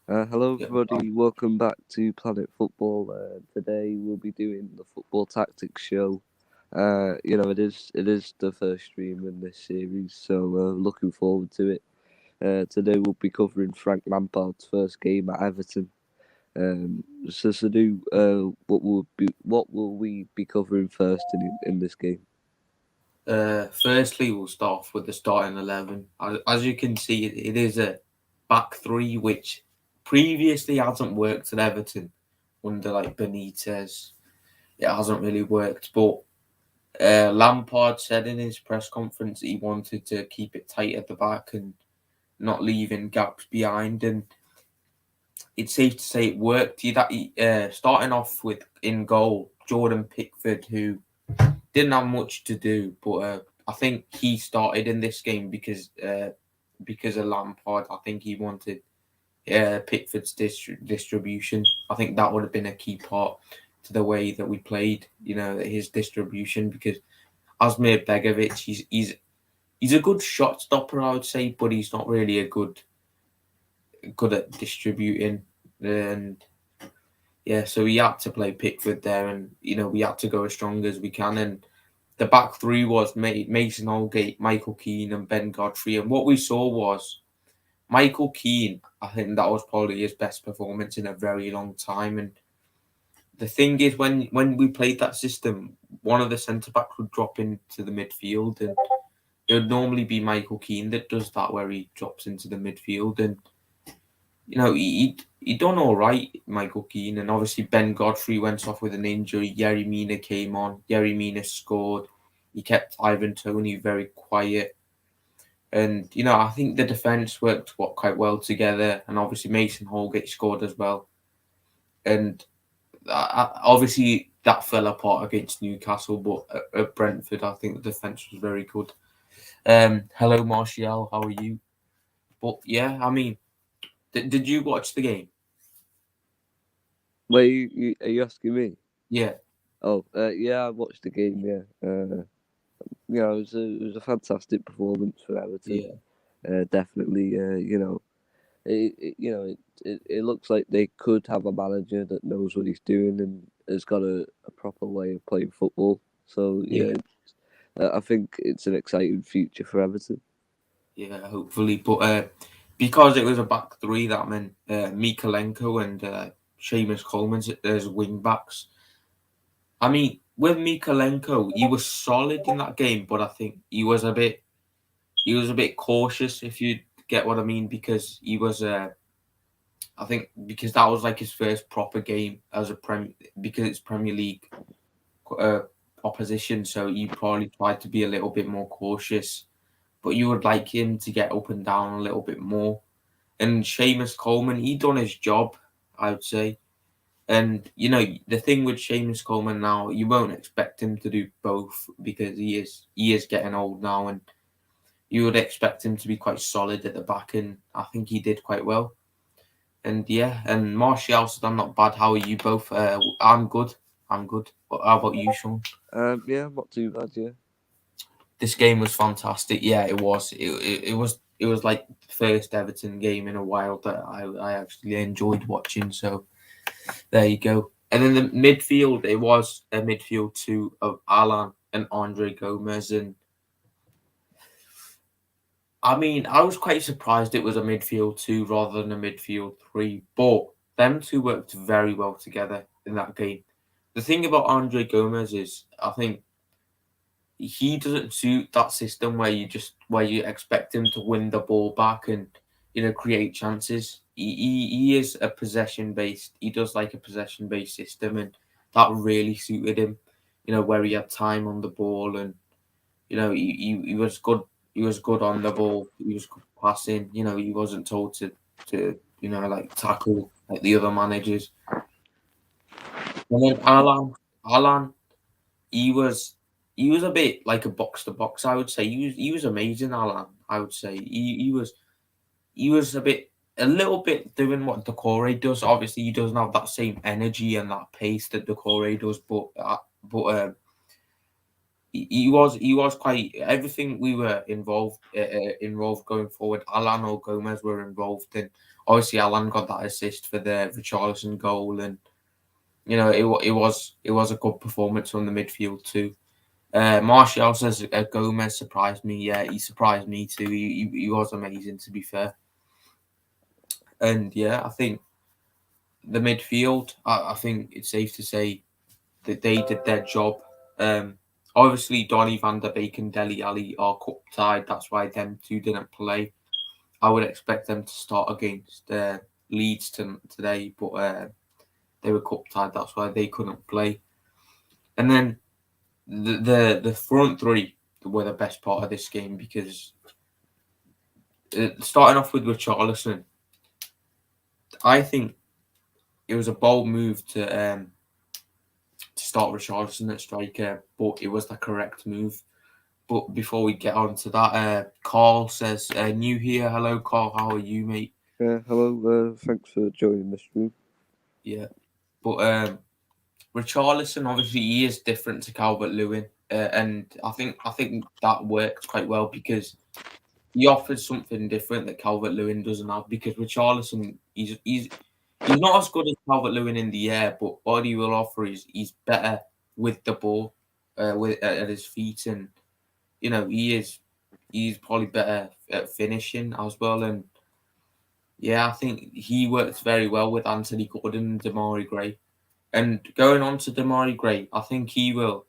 Hello, Yeah. everybody. Welcome back to Planet Football. Today we'll be doing the Football Tactics show. It is the first stream in this series, so looking forward to it. Today we'll be covering Frank Lampard's first game at Everton. Sadu, what will we be covering first in this game? Firstly, we'll start off with the starting 11. As you can see, it is a back three, which previously hasn't worked at Everton under like Benitez. It hasn't really worked, but Lampard said in his press conference he wanted to keep it tight at the back and not leaving gaps behind. And it's safe to say it worked. Starting off with in goal, Jordan Pickford, who didn't have much to do, but I think he started in this game because of Lampard. I think he wanted Pickford's distribution. I think that would have been a key part to the way that we played. His distribution, because Asmir Begovic, he's a good shot stopper, I would say, but he's not really a good at distributing. And yeah, so we had to play Pickford there, and we had to go as strong as we can. And the back three was Mason Holgate, Michael Keane, and Ben Godfrey. And what we saw was Michael Keane. I think that was probably his best performance in a very long time. And the thing is, when we played that system, one of the centre backs would drop into the midfield, and it would normally be Michael Keane that does that, where he drops into the midfield. And he done all right, Michael Keane, and obviously Ben Godfrey went off with an injury. Yerry Mina came on. Yerry Mina scored. He kept Ivan Toney very quiet, and I think the defense worked quite well together. And obviously Mason Holgate scored as well, and obviously that fell apart against Newcastle, but at Brentford, I think the defense was very good. Hello Martial, how are you? But yeah, I mean, did you watch the game? Wait, are you asking me? Yeah. Oh, yeah, I watched the game. Yeah, it was a fantastic performance for Everton. Yeah. Definitely, it looks like they could have a manager that knows what he's doing and has got a proper way of playing football. So Yeah. I think it's an exciting future for Everton. Yeah, hopefully. But because it was a back three, that meant Mikalenko and Seamus Coleman as wing backs. I mean, with Mikalenko, he was solid in that game, but I think he was a bit cautious, if you get what I mean, because he was I think because that was like his first proper game as a because it's Premier League uh, opposition, so he probably tried to be a little bit more cautious. But you would like him to get up and down a little bit more. And Seamus Coleman, he done his job, I would say. And the thing with Seamus Coleman now, you won't expect him to do both because he is getting old now, and you would expect him to be quite solid at the back, and I think he did quite well. And yeah, and Martial said I'm not bad. How are you both? I'm good. I'm good. But how about you, Sean? Yeah, not too bad. Yeah. This game was fantastic. Yeah, it was. It was like the first Everton game in a while that I actually enjoyed watching. So there you go. And then the midfield, it was a midfield two of Alan and Andre Gomez. And I mean, I was quite surprised it was a midfield two rather than a midfield three. But them two worked very well together in that game. The thing about Andre Gomez is, I think he doesn't suit that system where you expect him to win the ball back and create chances. He is a possession based. He does like a possession based system, and that really suited him. Where he had time on the ball, and he was good. He was good on the ball. He was good passing. He wasn't told to like tackle like the other managers. And then Alan, he was he was a bit like a box to box. I would say he was amazing, Alan. I would say he was a little bit doing what Decore does. Obviously, he doesn't have that same energy and that pace that Decore does, but he was quite everything we were involved going forward. Alan or Gomez were involved in. Obviously, Alan got that assist for the Richarlison goal, and it was a good performance from the midfield too. Martial says Gomez surprised me. Yeah, he surprised me too. He was amazing, to be fair. And yeah, I think the midfield. I think it's safe to say that they did their job. Um, Obviously, Donny van der Beek and Dele Alli are cup tied. That's why them two didn't play. I would expect them to start against Leeds today, but they were cup tied. That's why they couldn't play. And then the front three were the best part of this game because starting off with Richarlison, I think it was a bold move to start Richarlison at striker, but it was the correct move. But before we get on to that, Carl says, new here. Hello, Carl. How are you, mate? Hello. Thanks for joining the stream. Yeah. But Richarlison, obviously, he is different to Calvert-Lewin. And I think that works quite well because he offers something different that Calvert-Lewin doesn't have. Because Richarlison, he's not as good as Calvert-Lewin in the air, but what he will offer is he's better with the ball, with at his feet, and he's probably better at finishing as well. And yeah, I think he works very well with Anthony Gordon and Damari Gray. And going on to Damari Gray, I think he will.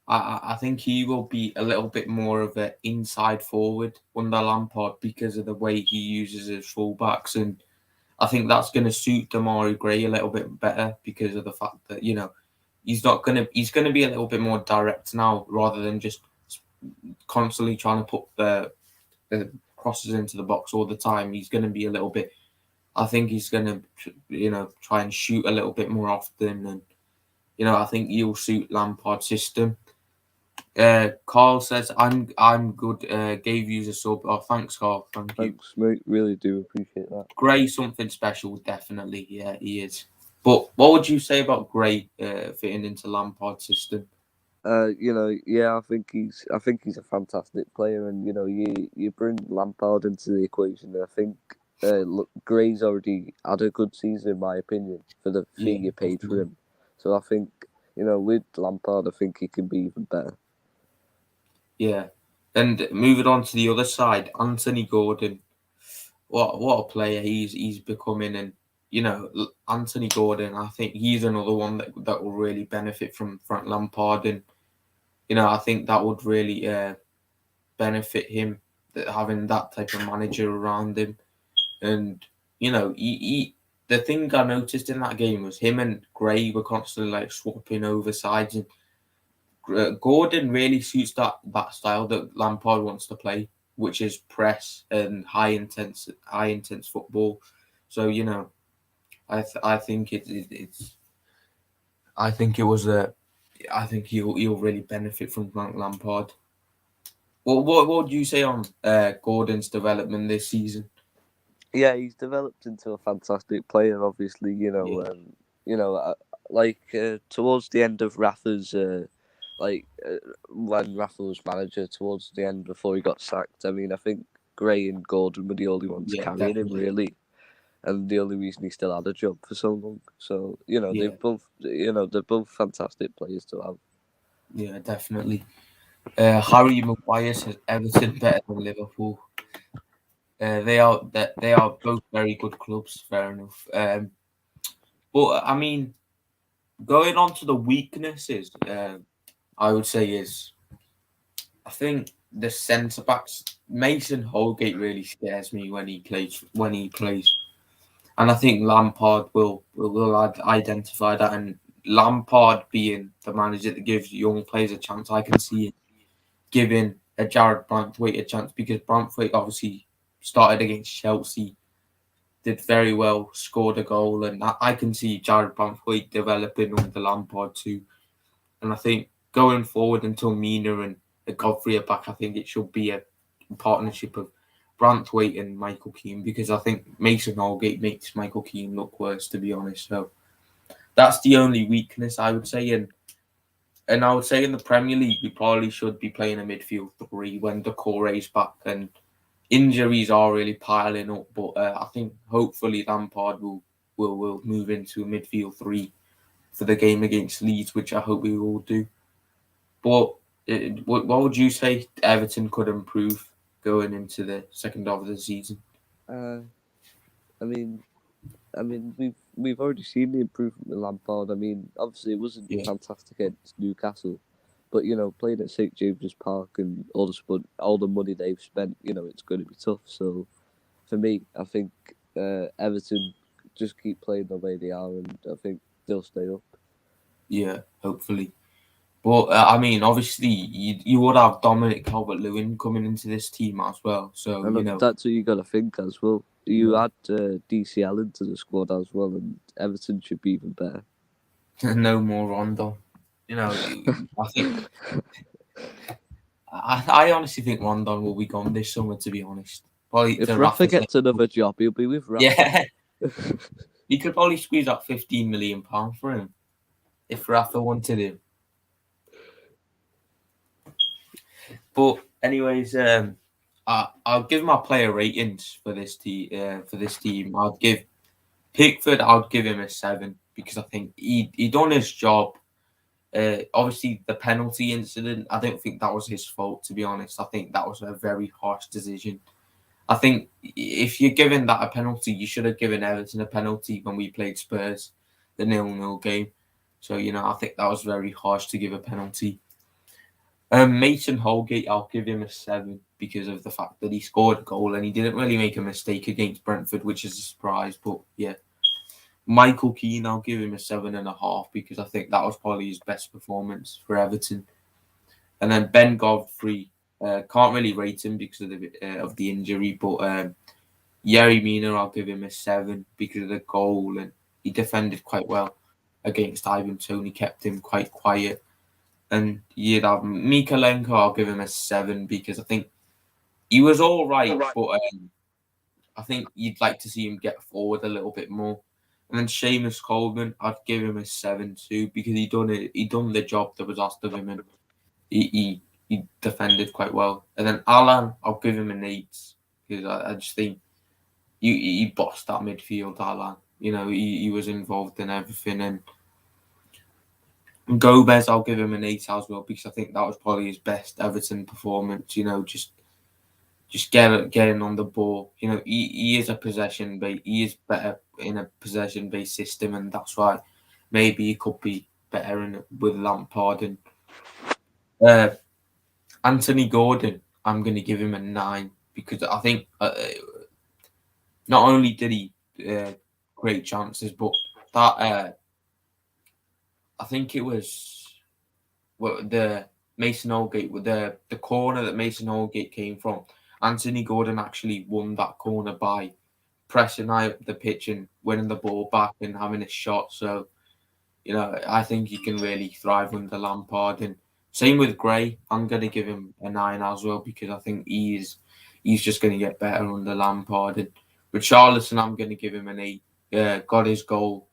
I think he will be a little bit more of an inside forward under Lampard because of the way he uses his fullbacks, and I think that's going to suit Damari Gray a little bit better because of the fact that he's gonna be a little bit more direct now rather than just constantly trying to put the crosses into the box all the time. He's going to be a little bit. I think he's going to try and shoot a little bit more often, and I think he'll suit Lampard's system. Carl says, I'm good. Gave you a sub. Oh, thanks, Carl. Thank you. Thanks, mate. Really do appreciate that. Gray, something special, definitely. Yeah, he is. But what would you say about Gray fitting into Lampard's system? Yeah, I think he's a fantastic player, and you bring Lampard into the equation, and I think look, Gray's already had a good season in my opinion for the fee you paid for him. So I think with Lampard, I think he can be even better. Yeah, and moving on to the other side, Anthony Gordon. What a player he's becoming, and Anthony Gordon. I think he's another one that will really benefit from Frank Lampard, and I think that would really benefit him having that type of manager around him. And the thing I noticed in that game was him and Gray were constantly like swapping over sides, and Gordon really suits that style that Lampard wants to play, which is press and high intense football. So I think it's I think it was a I think he'll really benefit from Frank Lampard. What would you say on Gordon's development this season? Yeah, he's developed into a fantastic player. Obviously, towards the end of Rafa's, when Rafa was manager, towards the end before he got sacked. I mean, I think Gray and Gordon were the only ones carrying him really, and the only reason he still had a job for so long. So they're both fantastic players to have. Yeah, definitely. Harry Maguire says Everton better than Liverpool. They are both very good clubs. Fair enough. But I mean, going on to the weaknesses, I would say I think the centre backs. Mason Holgate really scares me when he plays. And I think Lampard will identify that. And Lampard being the manager that gives young players a chance, I can see it giving a Jared Branthwaite a chance because Branthwaite obviously started against Chelsea, did very well, scored a goal, and I can see Jared Branthwaite developing under Lampard too. And I think going forward until Mina and Godfrey are back, I think it should be a partnership of Branthwaite and Michael Keane because I think Mason Holgate makes Michael Keane look worse, to be honest. So that's the only weakness I would say. And And I would say in the Premier League, we probably should be playing a midfield three when Doucouré's back, and injuries are really piling up. But I think hopefully Lampard will move into a midfield three for the game against Leeds, which I hope we will do. But what would you say Everton could improve going into the second half of the season? Uh, I mean, we've already seen the improvement with Lampard. I mean, obviously it wasn't Yeah, fantastic against Newcastle, but playing at St James's Park and all the money they've spent, it's going to be tough. So for me, I think Everton just keep playing the way they are, and I think they'll stay up. yeah, hopefully. But I mean, obviously, you would have Dominic Calvert-Lewin coming into this team as well. So And that's what you got to think as well. You yeah. add DCL into the squad as well, and Everton should be even better. No more Rondon. I think I honestly think Rondon will be gone this summer. To be honest, probably If to Rafa Rafa's gets another job, he'll be with Rafa. yeah, he could probably squeeze out £15 million for him if Rafa wanted him. But anyways, I'll give my player ratings for this team. For this team, I'd give Pickford. I'd give him a 7 because I think he done his job. Obviously, the penalty incident, I don't think that was his fault, to be honest. I think that was a very harsh decision. I think if you're giving that a penalty, you should have given Everton a penalty when we played Spurs, the 0-0 game. So, I think that was very harsh to give a penalty. Mason Holgate, I'll give him a 7 because of the fact that he scored a goal and he didn't really make a mistake against Brentford, which is a surprise. But yeah, Michael Keane, I'll give him a 7.5 because I think that was probably his best performance for Everton. And then Ben Godfrey, can't really rate him because of the injury, but Yerry Mina, I'll give him a 7 because of the goal and he defended quite well against Ivan Toney, kept him quite quiet. And you'd have Mikalenko, I'll give him a 7 because I think he was all right, but I think you'd like to see him get forward a little bit more. And then Seamus Coleman, I'd give him a 7 too because he done the job that was asked of him and he defended quite well. And then Alan, I'll give him an 8 because I just think he bossed that midfield, Alan. He was involved in everything. And Gomez, I'll give him an 8 as well because I think that was probably his best Everton performance. Just getting on the ball. He is a possession based. He is better in a possession based system, and that's why maybe he could be better with Lampard. And Anthony Gordon, I'm going to give him a 9 because I think not only did he create chances, but that I think it was the Mason Holgate with the corner that Mason Holgate came from. Anthony Gordon actually won that corner by pressing high up the pitch and winning the ball back and having a shot. So, I think he can really thrive under Lampard. And same with Gray. I'm going to give him a 9 as well because I think he's just going to get better under Lampard. And Richarlison, I'm going to give him an 8. Got his goal.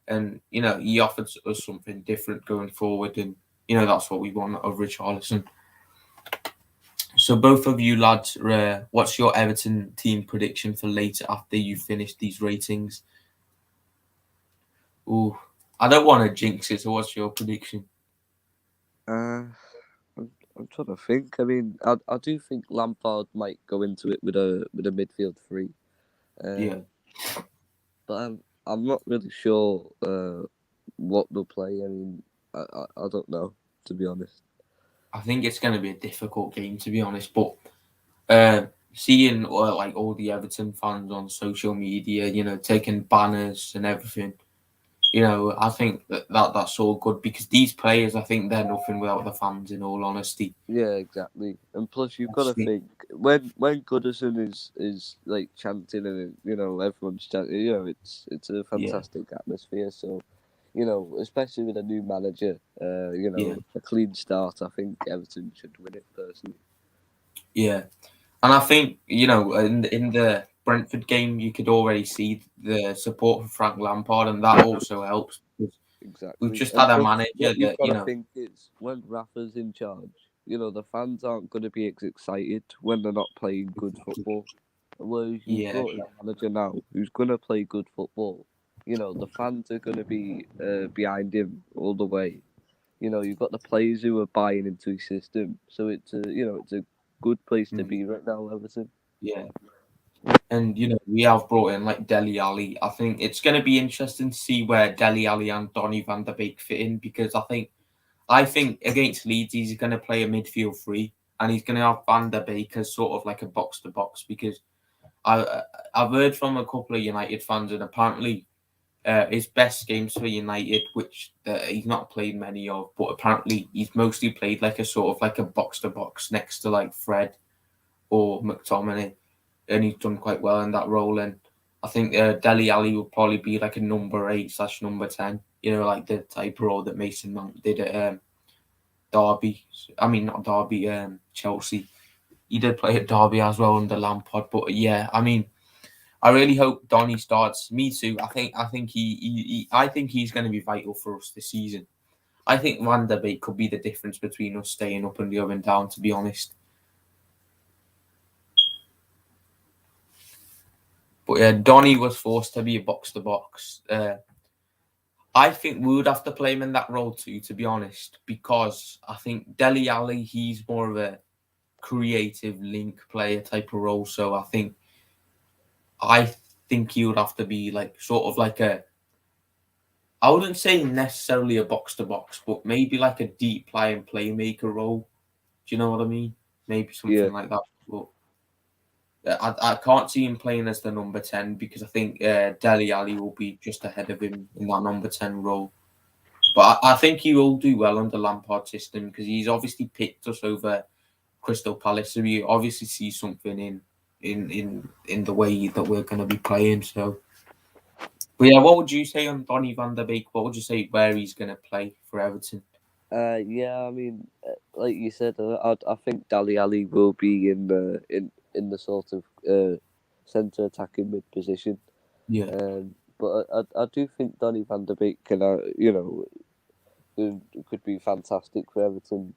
And, he offered us something different going forward. And, that's what we want of Richarlison. So both of you lads, what's your Everton team prediction for later after you finish these ratings? Oh, I don't want to jinx it. So what's your prediction? I'm trying to think. I mean, I do think Lampard might go into it with a midfield three. Yeah. But I'm not really sure what they'll play. I mean, I don't know, to be honest. I think it's going to be a difficult game, to be honest. But seeing like all the Everton fans on social media, taking banners and everything, I think that's all good because these players, I think they're nothing without the fans. In all honesty. Yeah, exactly. And plus, you've got to think when Goodison is like chanting and everyone's chanting. It's a fantastic atmosphere. So, especially with a new manager, a clean start. I think Everton should win it personally. Yeah, and I think in the Brentford game, you could already see the support for Frank Lampard, and that also helps because exactly. We've just And had a so manager what you've that, got to think is when Rafa's in charge, the fans aren't going to be as excited when they're not playing good football. Whereas you've yeah, brought in a manager now who's going to play good football. The fans are going to be behind him all the way. You've got the players who are buying into his system, so it's a good place to mm, be right now, Everton. yeah. And we have brought in like Dele Alli. I think it's going to be interesting to see where Dele Alli and Donny van der Beek fit in, because I think against Leeds he's going to play a midfield three, and he's going to have Van der Beek as sort of like a box to box, because I've heard from a couple of United fans, and apparently his best games for United, which he's not played many of, but apparently he's mostly played like a sort of like a box to box next to like Fred or McTominay, and he's done quite well in that role. And I think Dele Alli will probably be like a number 8 / number 10, like the type of role that Mason Mount did at Derby. I mean, not Derby, Chelsea. He did play at Derby as well under Lampard. But yeah, I mean, I really hope Donny starts. Me too. I think he's going to be vital for us this season. I think Van der Beek could be the difference between us staying up and going down, to be honest. But yeah, Donny was forced to be a box to box. I think we would have to play him in that role too, to be honest, because I think Dele Alli, he's more of a creative link player type of role. So I think he would have to be like sort of like I wouldn't say necessarily a box to box, but maybe like a deep lying playmaker role. Do you know what I mean? Maybe Yeah, something like that. But I can't see him playing as the number 10, because I think Dele Alli will be just ahead of him in that number 10 role. But I think he will do well under Lampard's system, because he's obviously picked us over Crystal Palace, so we obviously see something in the way that we're going to be playing. So, but yeah, what would you say on Donny van der Beek? What would you say where he's going to play for Everton? yeah. I mean, like you said, I think Dali Ali will be in the sort of centre attacking mid position. Yeah, But I do think Donny van der Beek can, could be fantastic for Everton.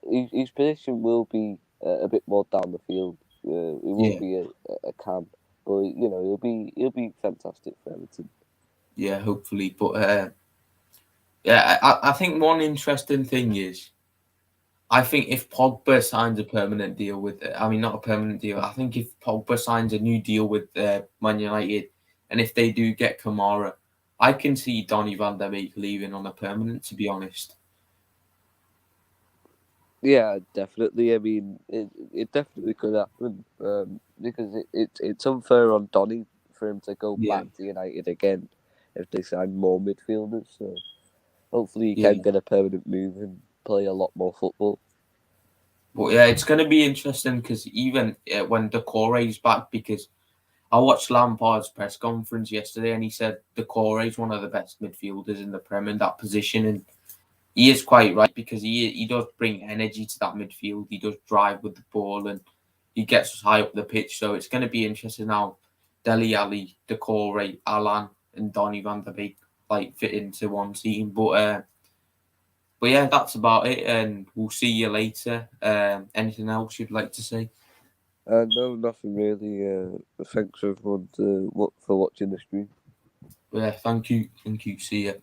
His position will be a bit more down the field. It will yeah, be a cam, but he'll be fantastic for Everton. yeah. Hopefully, but yeah, I think one interesting thing is, I think if Pogba signs a permanent deal with, I mean, not a permanent deal. I think if Pogba signs a new deal with Man United, and if they do get Kamara, I can see Donny van der Beek leaving on a permanent. To be honest, Yeah, definitely. I mean, it definitely could happen because it's unfair on Donny for him to go yeah, back to United again if they sign more midfielders. So hopefully he yeah. can get a permanent move and play a lot more football. But yeah, it's going to be interesting, because even when Decore is back, because I watched Lampard's press conference yesterday, and he said Decore is one of the best midfielders in the Prem in that position, and he is quite right, because he does bring energy to that midfield. He does drive with the ball, and he gets us high up the pitch. So it's going to be interesting how Dele Alli, Decore, Alan, and Donny van der Beek like fit into one team. But yeah, that's about it, and we'll see you later. Anything else you'd like to say? No, nothing really. Thanks everyone for watching the stream. Yeah, thank you. See you.